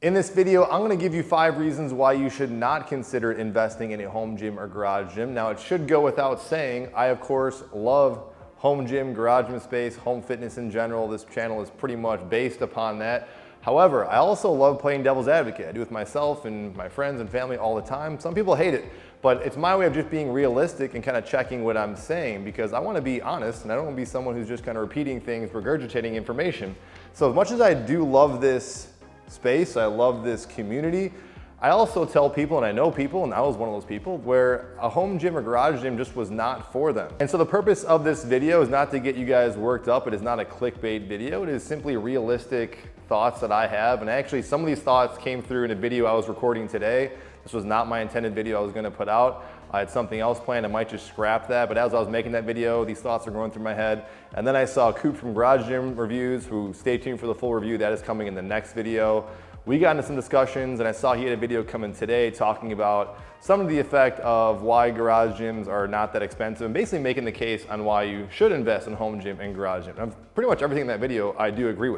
In this video, I'm going to give you 5 reasons why you should not consider investing in a home gym or garage gym. Now, it should go without saying, I of course love home gym, garage gym space, home fitness in general. This channel is pretty much based upon that. However, I also love playing devil's advocate. I do it with myself and my friends and family all the time. Some people hate it, but it's my way of just being realistic and kind of checking what I'm saying, because I want to be honest and I don't want to be someone who's just kind of repeating things, regurgitating information. So as much as I do love this space, I love this community, I also tell people, and I know people, and I was one of those people, where a home gym or garage gym just was not for them. And so the purpose of this video is not to get you guys worked up. It is not a clickbait video. It is simply realistic thoughts that I have. And actually, some of these thoughts came through in a video I was recording today. This was not my intended video I was gonna put out. I had something else planned. I might just scrap that. But as I was making that video, these thoughts are going through my head. And then I saw Coop from Garage Gym Reviews, who stay tuned for the full review. That is coming in the next video. We got into some discussions, and I saw he had a video coming today talking about some of the effect of why garage gyms are not that expensive, and basically making the case on why you should invest in home gym and garage gym. And pretty much everything in that video I do agree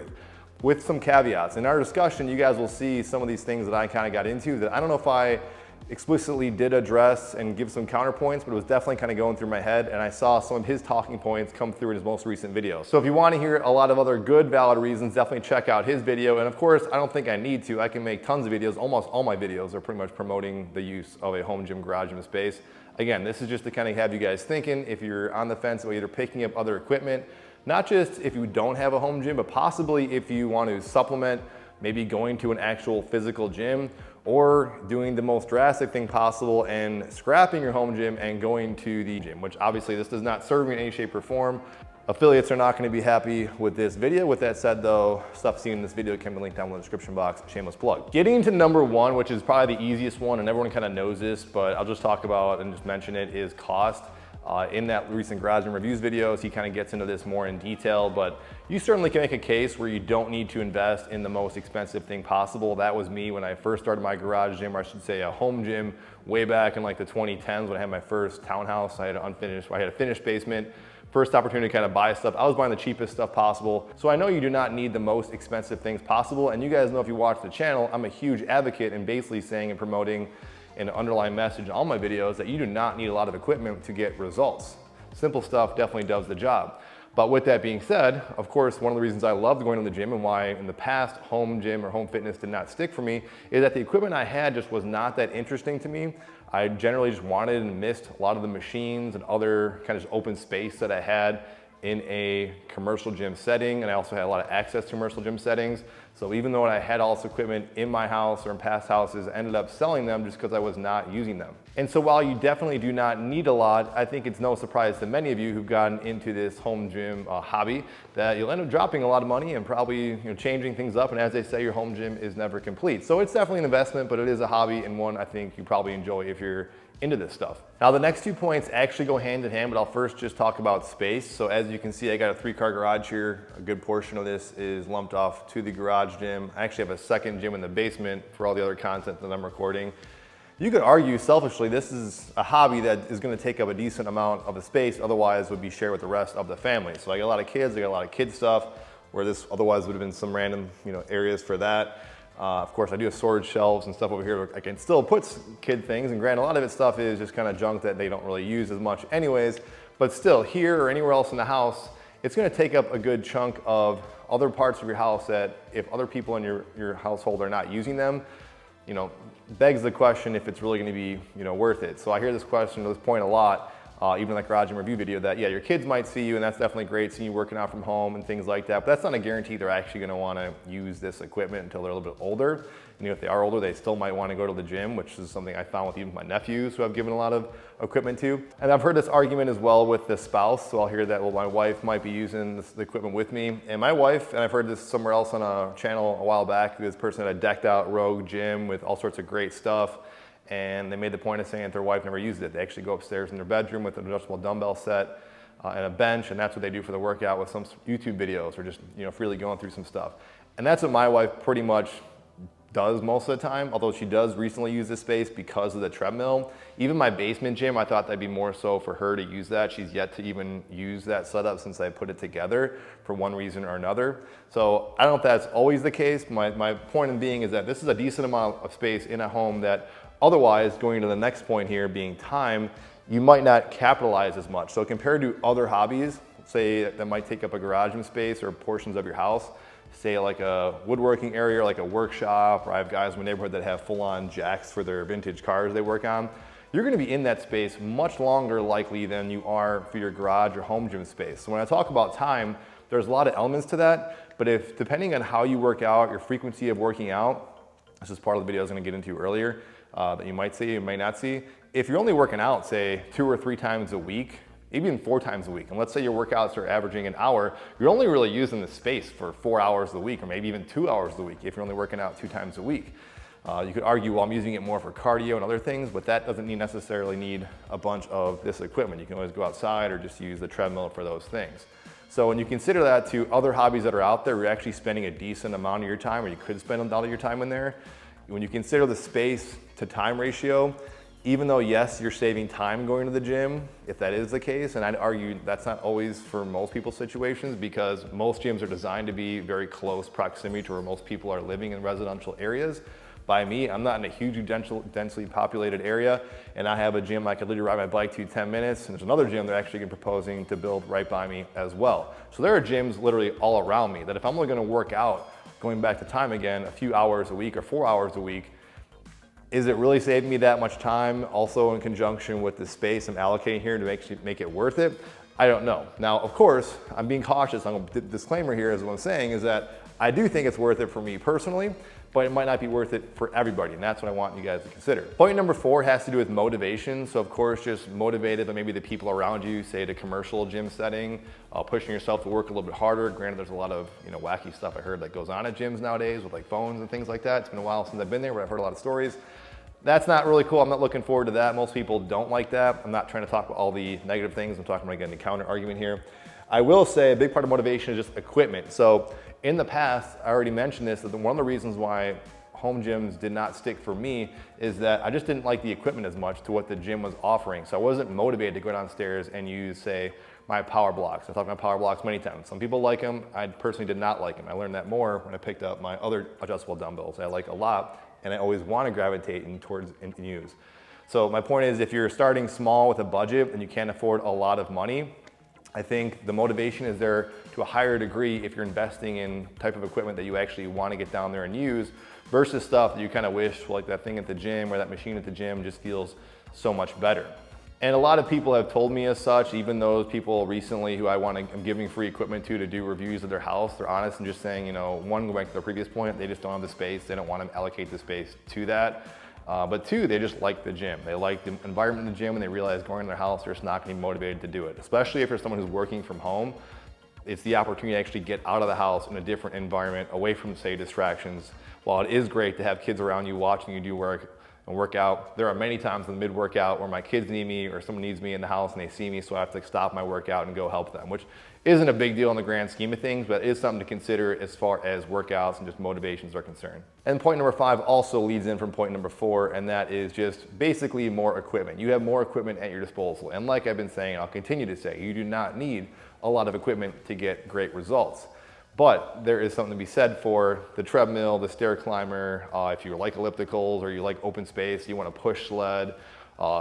with some caveats. In our discussion, you guys will see some of these things that I kind of got into that I don't know if I explicitly did address and give some counterpoints, but it was definitely kind of going through my head, and I saw some of his talking points come through in his most recent video. So if you want to hear a lot of other good, valid reasons, definitely check out his video. And of course, I don't think I need to. I can make tons of videos. Almost all my videos are pretty much promoting the use of a home gym, garage gym space. Again, this is just to kind of have you guys thinking if you're on the fence about either picking up other equipment, not just if you don't have a home gym, but possibly if you want to supplement maybe going to an actual physical gym, or doing the most drastic thing possible and scrapping your home gym and going to the gym, which obviously this does not serve me in any shape or form. Affiliates are not going to be happy with this video. With that said though, stuff seen in this video can be linked down in the description box, shameless plug. Getting into number 1, which is probably the easiest one, and everyone kind of knows this, but I'll just talk about and just mention it, is cost. In that recent Garage Gym Reviews videos, he kind of gets into this more in detail, but you certainly can make a case where you don't need to invest in the most expensive thing possible. That was me when I first started my garage gym, or I should say a home gym, way back in like the 2010s when I had my first townhouse. I had a finished basement. First opportunity to kind of buy stuff. I was buying the cheapest stuff possible. So I know you do not need the most expensive things possible. And you guys know, if you watch the channel, I'm a huge advocate in basically saying and promoting an underlying message in all my videos that you do not need a lot of equipment to get results. Simple stuff definitely does the job. But with that being said, of course, one of the reasons I loved going to the gym and why in the past home gym or home fitness did not stick for me is that the equipment I had just was not that interesting to me. I generally just wanted and missed a lot of the machines and other kind of open space that I had in a commercial gym setting, and I also had a lot of access to commercial gym settings. So even though I had all this equipment in my house or in past houses, I ended up selling them just because I was not using them. And so while you definitely do not need a lot, I think it's no surprise to many of you who've gotten into this home gym hobby that you'll end up dropping a lot of money and probably changing things up. And as they say, your home gym is never complete. So it's definitely an investment, but it is a hobby, and one I think you probably enjoy if you're into this stuff. Now the next 2 points actually go hand in hand, but I'll first just talk about space. So as you can see, I got a 3-car garage here. A good portion of this is lumped off to the garage gym. I actually have a second gym in the basement for all the other content that I'm recording. You could argue selfishly, this is a hobby that is gonna take up a decent amount of the space, otherwise would be shared with the rest of the family. So I got a lot of kids, I got a lot of kid stuff, where this otherwise would have been some random areas for that. Of course, I do have storage shelves and stuff over here where I can still put kid things, and granted, a lot of it stuff is just kind of junk that they don't really use as much anyways, but still, here or anywhere else in the house, it's gonna take up a good chunk of other parts of your house that if other people in your household are not using them, begs the question if it's really gonna be worth it. So I hear this question, this point a lot, even in that Garage Gym Review video, that yeah, your kids might see you, and that's definitely great, seeing you working out from home and things like that, but that's not a guarantee they're actually gonna wanna use this equipment until they're a little bit older. And if they are older, they still might wanna go to the gym, which is something I found with even my nephews who I've given a lot of equipment to. And I've heard this argument as well with the spouse, so I'll hear that, well, my wife might be using the equipment with me. And my wife, and I've heard this somewhere else on a channel a while back, this person had a decked out Rogue gym with all sorts of great stuff. And they made the point of saying that their wife never used it. They actually go upstairs in their bedroom with an adjustable dumbbell set and a bench, and that's what they do for the workout with some YouTube videos, or just freely going through some stuff. And that's what my wife pretty much does most of the time, although she does recently use this space because of the treadmill. Even my basement gym, I thought that'd be more so for her to use that. She's yet to even use that setup since I put it together for one reason or another. So I don't know if that's always the case. My point in being is that this is a decent amount of space in a home that otherwise, going to the next point here being time, you might not capitalize as much. So compared to other hobbies, say that might take up a garage gym space or portions of your house, say like a woodworking area or like a workshop, or I have guys in my neighborhood that have full-on jacks for their vintage cars they work on, you're gonna be in that space much longer likely than you are for your garage or home gym space. So when I talk about time, there's a lot of elements to that, but if depending on how you work out, your frequency of working out, this is part of the video I was gonna get into earlier, that you might see, you may not see. If you're only working out, say 2 or 3 times a week, even 4 times a week, and let's say your workouts are averaging an hour, you're only really using the space for 4 hours a week, or maybe even 2 hours a week if you're only working out 2 times a week. You could argue, well, I'm using it more for cardio and other things, but that doesn't necessarily need a bunch of this equipment. You can always go outside or just use the treadmill for those things. So when you consider that to other hobbies that are out there, you're actually spending a decent amount of your time, or you could spend a lot of your time in there. When you consider the space to time ratio, even though yes, you're saving time going to the gym, if that is the case, and I'd argue that's not always for most people's situations, because most gyms are designed to be very close proximity to where most people are living in residential areas. By me, I'm not in a huge densely populated area, and I have a gym I could literally ride my bike to 10 minutes, and there's another gym they're actually proposing to build right by me as well. So there are gyms literally all around me that if I'm only gonna work out, going back to time again, a few hours a week or 4 hours a week, is it really saving me that much time? Also in conjunction with the space I'm allocating here to make it worth it? I don't know. Now, of course, I'm being cautious. The disclaimer here is what I'm saying is that I do think it's worth it for me personally, but it might not be worth it for everybody, and that's what I want you guys to consider. Point number 4 has to do with motivation. So of course, just motivated by maybe the people around you, say at a commercial gym setting, pushing yourself to work a little bit harder. Granted, there's a lot of wacky stuff I heard that goes on at gyms nowadays with like phones and things like that. It's been a while since I've been there, but I've heard a lot of stories. That's not really cool. I'm not looking forward to that. Most people don't like that. I'm not trying to talk about all the negative things. I'm talking about, again, the counter argument here. I will say a big part of motivation is just equipment. So in the past, I already mentioned this, that one of the reasons why home gyms did not stick for me is that I just didn't like the equipment as much to what the gym was offering. So I wasn't motivated to go downstairs and use, say, my power blocks. I've talked about power blocks many times. Some people like them. I personally did not like them. I learned that more when I picked up my other adjustable dumbbells I like a lot, and I always want to gravitate towards and use. So my point is, if you're starting small with a budget and you can't afford a lot of money, I think the motivation is there to a higher degree if you're investing in type of equipment that you actually want to get down there and use versus stuff that you kind of wish, like that thing at the gym or that machine at the gym just feels so much better. And a lot of people have told me as such, even those people recently who I'm giving free equipment to do reviews of their house, they're honest and just saying, one, go back to the previous point, they just don't have the space. They don't want to allocate the space to that. But 2, they just like the gym. They like the environment in the gym, and they realize going to their house, they're just not going to be motivated to do it. Especially if you're someone who's working from home, it's the opportunity to actually get out of the house in a different environment, away from, say, distractions. While it is great to have kids around you watching you do work and work out, there are many times in the mid-workout where my kids need me or someone needs me in the house and they see me, so I have to stop my workout and go help them, which isn't a big deal in the grand scheme of things, but it is something to consider as far as workouts and just motivations are concerned. And point number 5 also leads in from point number 4, and that is just basically more equipment. You have more equipment at your disposal. And like I've been saying, I'll continue to say, you do not need a lot of equipment to get great results. But there is something to be said for the treadmill, the stair climber, if you like ellipticals or you like open space, you want to push sled,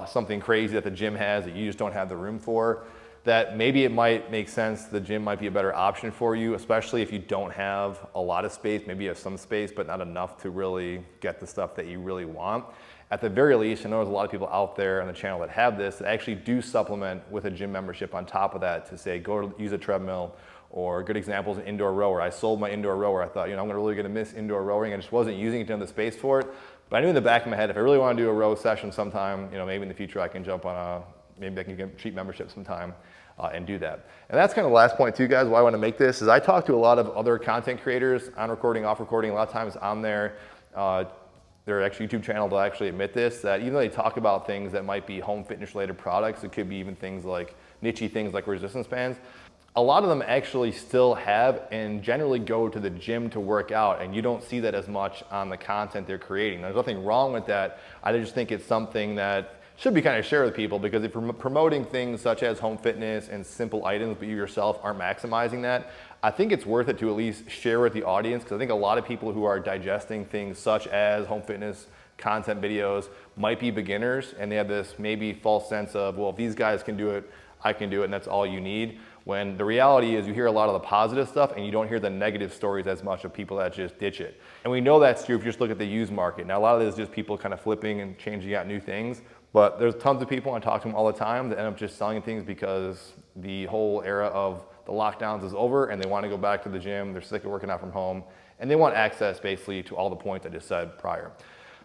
something crazy that the gym has that you just don't have the room for, that maybe it might make sense, the gym might be a better option for you, especially if you don't have a lot of space. Maybe you have some space, but not enough to really get the stuff that you really want. At the very least, I know there's a lot of people out there on the channel that have this, that actually do supplement with a gym membership on top of that to say, go use a treadmill. Or good examples, an indoor rower. I sold my indoor rower. I thought, I'm really gonna miss indoor rowing. I just wasn't using it to have the space for it. But I knew in the back of my head, if I really want to do a row session sometime, maybe in the future I can jump on maybe I can get a cheap membership sometime and do that. And that's kind of the last point too, guys, why I want to make this is I talk to a lot of other content creators on recording, off recording, a lot of times on their actually YouTube channel, they'll actually admit this, that even though they talk about things that might be home fitness related products, it could be even things like niche-y things like resistance bands. a lot of them actually still have and generally go to the gym to work out, and you don't see that as much on the content they're creating. There's nothing wrong with that. I just think it's something that should be kind of shared with people, because if you're promoting things such as home fitness and simple items, but you yourself aren't maximizing that, I think it's worth it to at least share with the audience, because I think a lot of people who are digesting things such as home fitness content videos might be beginners, and they have this maybe false sense of, well, if these guys can do it, I can do it, and that's all you need. When the reality is you hear a lot of the positive stuff and you don't hear the negative stories as much of people that just ditch it. And we know that's true if you just look at the used market. Now, a lot of this is just people kind of flipping and changing out new things, but there's tons of people, I talk to them all the time, that end up just selling things because the whole era of the lockdowns is over and they want to go back to the gym, they're sick of working out from home, and they want access basically to all the points I just said prior.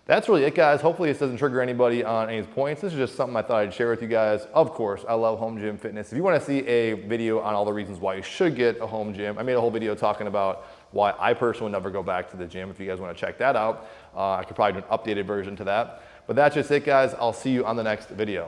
That's really it, guys. Hopefully this doesn't trigger anybody on any points. This is just something I thought I'd share with you guys. Of course, I love home gym fitness. If you want to see a video on all the reasons why you should get a home gym, I made a whole video talking about why I personally never go back to the gym. If you guys want to check that out, I could probably do an updated version to that. But that's just it, guys. I'll see you on the next video.